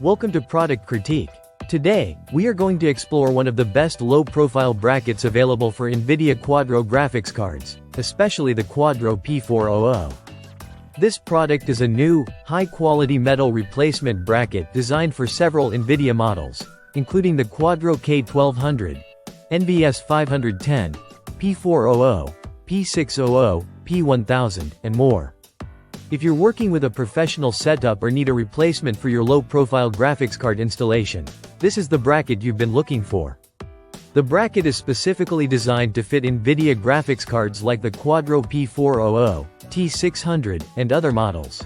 Welcome to Product Critique. Today, we are going to explore one of the best low-profile brackets available for Nvidia Quadro graphics cards, especially the Quadro P400. This product is a new, high-quality metal replacement bracket designed for several Nvidia models, including the Quadro K1200, NVS 510, P400, P600, P1000, and more. If you're working with a professional setup or need a replacement for your low-profile graphics card installation, this is the bracket you've been looking for. The bracket is specifically designed to fit Nvidia graphics cards like the Quadro P400, T600, and other models,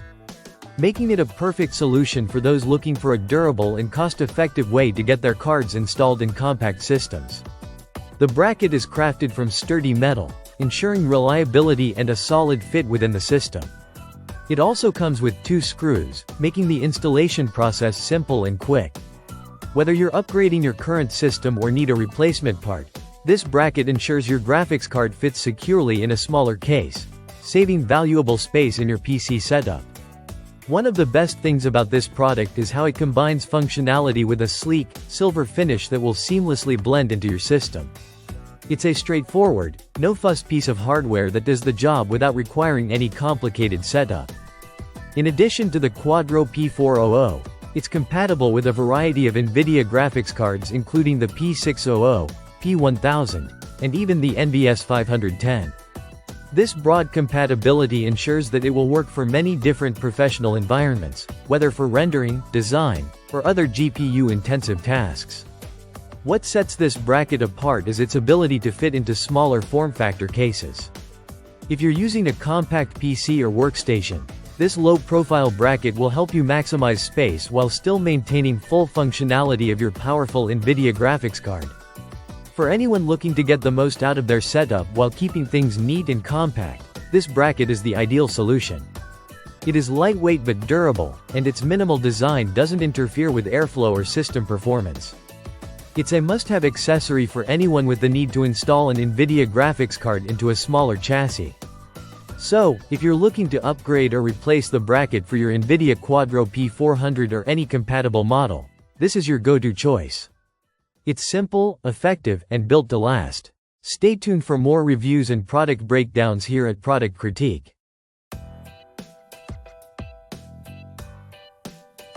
making it a perfect solution for those looking for a durable and cost-effective way to get their cards installed in compact systems. The bracket is crafted from sturdy metal, ensuring reliability and a solid fit within the system. It also comes with 2 screws, making the installation process simple and quick. Whether you're upgrading your current system or need a replacement part, this bracket ensures your graphics card fits securely in a smaller case, saving valuable space in your PC setup. One of the best things about this product is how it combines functionality with a sleek, silver finish that will seamlessly blend into your system. It's a straightforward, no-fuss piece of hardware that does the job without requiring any complicated setup. In addition to the Quadro P400, it's compatible with a variety of Nvidia graphics cards including the P600, P1000, and even the NVS 510. This broad compatibility ensures that it will work for many different professional environments, whether for rendering, design, or other GPU-intensive tasks. What sets this bracket apart is its ability to fit into smaller form factor cases. If you're using a compact PC or workstation, this low-profile bracket will help you maximize space while still maintaining full functionality of your powerful Nvidia graphics card. For anyone looking to get the most out of their setup while keeping things neat and compact, this bracket is the ideal solution. It is lightweight but durable, and its minimal design doesn't interfere with airflow or system performance. It's a must-have accessory for anyone with the need to install an Nvidia graphics card into a smaller chassis. So, if you're looking to upgrade or replace the bracket for your Nvidia Quadro P400 or any compatible model, this is your go-to choice. It's simple, effective, and built to last. Stay tuned for more reviews and product breakdowns here at Product Critique.